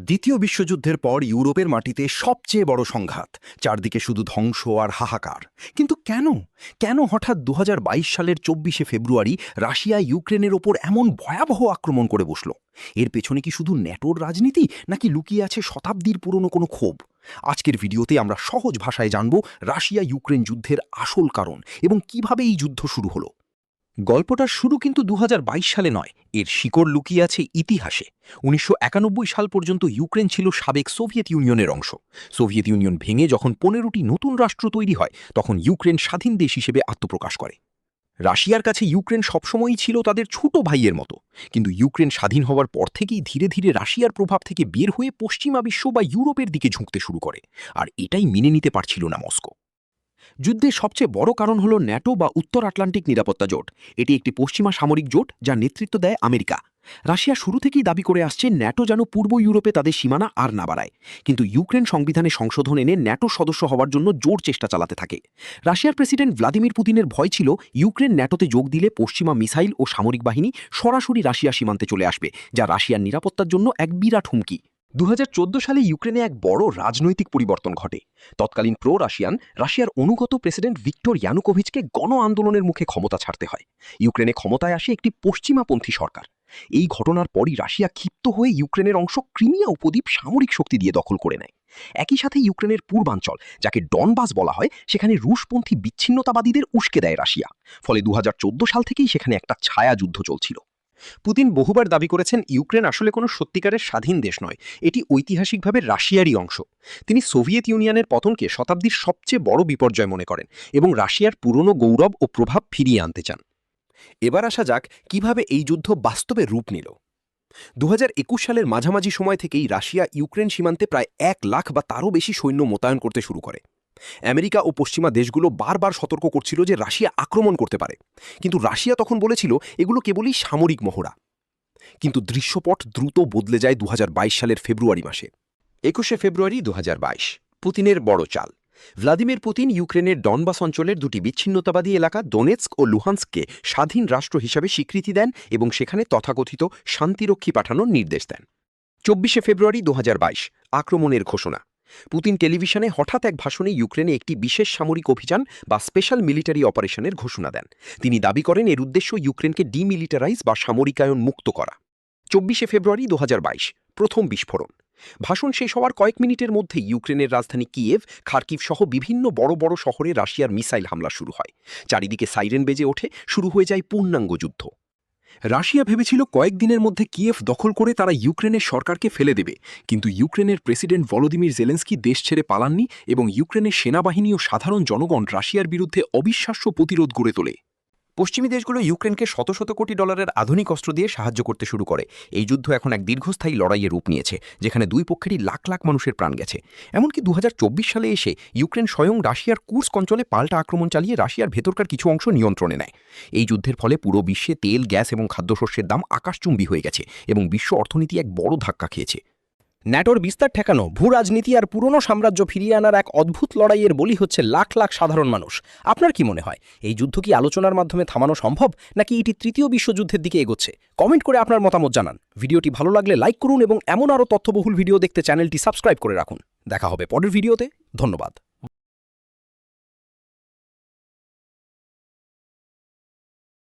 দ্বিতীয় বিশ্বযুদ্ধের পর ইউরোপের মাটিতে সবচেয়ে বড় সংঘাত, চারদিকে শুধু ধ্বংস আর হাহাকার। কিন্তু কেন কেন হঠাৎ ২০২২ সালের ২৪শে ফেব্রুয়ারি রাশিয়া ইউক্রেনের ওপর এমন ভয়াবহ আক্রমণ করে বসল? এর পেছনে কি শুধু ন্যাটোর রাজনীতি, নাকি লুকিয়ে আছে শতাব্দীর পুরনো কোনো ক্ষোভ? আজকের ভিডিওতে আমরা সহজ ভাষায় জানব রাশিয়া ইউক্রেন যুদ্ধের আসল কারণ এবং কিভাবে এই যুদ্ধ শুরু হলো। গল্পটার শুরু কিন্তু ২০২২ সালে নয়, এর শিকড় লুকিয়ে আছে ইতিহাসে। ১৯৯১ সাল পর্যন্ত ইউক্রেন ছিল সাবেক সোভিয়েত ইউনিয়নের অংশ। সোভিয়েত ইউনিয়ন ভেঙে যখন ১৫টি নতুন রাষ্ট্র তৈরি হয়, তখন ইউক্রেন স্বাধীন দেশ হিসেবে আত্মপ্রকাশ করে। রাশিয়ার কাছে ইউক্রেন সবসময়ই ছিল তাদের ছোট ভাইয়ের মতো। কিন্তু ইউক্রেন স্বাধীন হওয়ার পর থেকেই ধীরে ধীরে রাশিয়ার প্রভাব থেকে বের হয়ে পশ্চিমা বিশ্ব বা ইউরোপের দিকে ঝুঁকতে শুরু করে। আর এটাই মেনে নিতে পারছিল না মস্কো। যুদ্ধের সবচেয়ে বড় কারণ হল ন্যাটো বা উত্তর আটলান্টিক নিরাপত্তা জোট। এটি একটি পশ্চিমা সামরিক জোট যার নেতৃত্ব দেয় আমেরিকা। রাশিয়া শুরু থেকেই দাবি করে আসছে ন্যাটো যেন পূর্ব ইউরোপে তাদের সীমানা আর না বাড়ায়। কিন্তু ইউক্রেন সংবিধানে সংশোধন এনে ন্যাটো সদস্য হওয়ার জন্য জোর চেষ্টা চালাতে থাকে। রাশিয়ার প্রেসিডেন্ট ভ্লাদিমির পুতিনের ভয় ছিল ইউক্রেন ন্যাটোতে যোগ দিলে পশ্চিমা মিসাইল ও সামরিক বাহিনী সরাসরি রাশিয়া সীমান্তে চলে আসবে, যা রাশিয়ার নিরাপত্তার জন্য এক বিরাট হুমকি। ২০১৪ সালে ইউক্রেনে এক বড় রাজনৈতিক পরিবর্তন ঘটে। তৎকালীন রাশিয়ার অনুগত প্রেসিডেন্ট ভিক্টর ইয়ানুকোভিচকে গণ আন্দোলনের মুখে ক্ষমতা ছাড়তে হয়। ইউক্রেনে ক্ষমতায় আসে একটি পশ্চিমাপন্থী সরকার। এই ঘটনার পরই রাশিয়া ক্ষিপ্ত হয়ে ইউক্রেনের অংশ ক্রিমিয়া উপদ্বীপ সামরিক শক্তি দিয়ে দখল করে নেয়। একই সাথে ইউক্রেনের পূর্বাঞ্চল, যাকে ডনবাস বলা হয়, সেখানে রুশপন্থী বিচ্ছিন্নতাবাদীদের উস্কে দেয় রাশিয়া। ফলে ২০১৪ সাল থেকেই সেখানে একটা ছায়া যুদ্ধ চলছিল। পুতিন বহুবার দাবি করেছেন ইউক্রেন আসলে কোনো সত্যিকারের স্বাধীন দেশ নয়, এটি ঐতিহাসিকভাবে রাশিয়ারই অংশ। তিনি সোভিয়েত ইউনিয়নের পতনকে শতাব্দীর সবচেয়ে বড় বিপর্যয় মনে করেন এবং রাশিয়ার পুরনো গৌরব ও প্রভাব ফিরিয়ে আনতে চান। এবার আসা যাক কিভাবে এই যুদ্ধ বাস্তবে রূপ নিল। ২০২১ সালের মাঝামাঝি সময় থেকেই রাশিয়া ইউক্রেন সীমান্তে প্রায় ১,০০,০০০ বা তারও বেশি সৈন্য মোতায়েন করতে শুরু করে। আমেরিকা ও পশ্চিমা দেশগুলো বারবার সতর্ক করছিল যে রাশিয়া আক্রমণ করতে পারে, কিন্তু রাশিয়া তখন বলেছিল এগুলো কেবলই সামরিক মহড়া। কিন্তু দৃশ্যপট দ্রুত বদলে যায় ২০২২ সালের ফেব্রুয়ারি মাসে। ২১শে ফেব্রুয়ারি ২০২২, পুতিনের বড় চাল। ভ্লাদিমির পুতিন ইউক্রেনের ডনবাস অঞ্চলের দুটি বিচ্ছিন্নতাবাদী এলাকা দোনেৎস্ক ও লুহান্স্ককে স্বাধীন রাষ্ট্র হিসাবে স্বীকৃতি দেন এবং সেখানে তথাকথিত শান্তিরক্ষী পাঠানোর নির্দেশ দেন। ২৪শে ফেব্রুয়ারি ২০২২, আক্রমণের ঘোষণা। পুতিন টেলিভিশনে হঠাৎ এক ভাষণে ইউক্রেনে একটি বিশেষ সামরিক অভিযান বা স্পেশাল মিলিটারি অপারেশনের ঘোষণা দেন। তিনি দাবি করেন এর উদ্দেশ্য ইউক্রেনকে ডিমিলিটারাইজ বা সামরিকায়ন মুক্ত করা। ২৪শে ফেব্রুয়ারি ২০২২, প্রথম বিস্ফোরণ। ভাষণ শেষ হওয়ার কয়েক মিনিটের মধ্যেই ইউক্রেনের রাজধানী কিয়েভ, খার্কিভ সহ বিভিন্ন বড় বড় শহরে রাশিয়ার মিসাইল হামলা শুরু হয়। চারিদিকে সাইরেন বেজে ওঠে, শুরু হয়ে যায় পূর্ণাঙ্গ যুদ্ধ। রাশিয়া ভেবেছিল কয়েকদিনের মধ্যে কিয়েভ দখল করে তারা ইউক্রেনের সরকারকে ফেলে দেবে, কিন্তু ইউক্রেনের প্রেসিডেন্ট ভলোদিমির জেলেন্সকি দেশ ছেড়ে পালাননি এবং ইউক্রেনের সেনাবাহিনী ও সাধারণ জনগণ রাশিয়ার বিরুদ্ধে অবিশ্বাস্য প্রতিরোধ গড়ে তোলে। পশ্চিমী দেশগুলো ইউক্রেনকে শত শত কোটি ডলারের আধুনিক অস্ত্র দিয়ে সাহায্য করতে শুরু করে। এই যুদ্ধ এখন এক দীর্ঘস্থায়ী লড়াইয়ের রূপ নিয়েছে, যেখানে দুই পক্ষেরই লাখ লাখ মানুষের প্রাণ গেছে। এমনকি ২০২৪ সালে এসে ইউক্রেন স্বয়ং রাশিয়ার কুর্স্ক অঞ্চলে পাল্টা আক্রমণ চালিয়ে রাশিয়ার ভেতরকার কিছু অংশ নিয়ন্ত্রণে নেয়। এই যুদ্ধের ফলে পুরো বিশ্বে তেল, গ্যাস এবং খাদ্যশস্যের দাম আকাশচুম্বী হয়ে গেছে এবং বিশ্ব অর্থনীতি এক বড় ধাক্কা খেয়েছে। ন্যাটোর বিস্তার ঠেকানো, ভূ রাজনীতি আর পুরনো সাম্রাজ্য ফিরিয়ে আনার এক অদ্ভুত লড়াইয়ের বলি হচ্ছে লাখ লাখ সাধারণ মানুষ। আপনার কি মনে হয়, এই যুদ্ধ কি আলোচনার মাধ্যমে থামানো সম্ভব, নাকি এটি তৃতীয় বিশ্বযুদ্ধের দিকে এগোচ্ছে? কমেন্ট করে আপনার মতামত জানান। ভিডিওটি ভালো লাগলে লাইক করুন এবং এমন আরও তথ্যবহুল ভিডিও দেখতে চ্যানেলটি সাবস্ক্রাইব করে রাখুন। দেখা হবে পরের ভিডিওতে। ধন্যবাদ।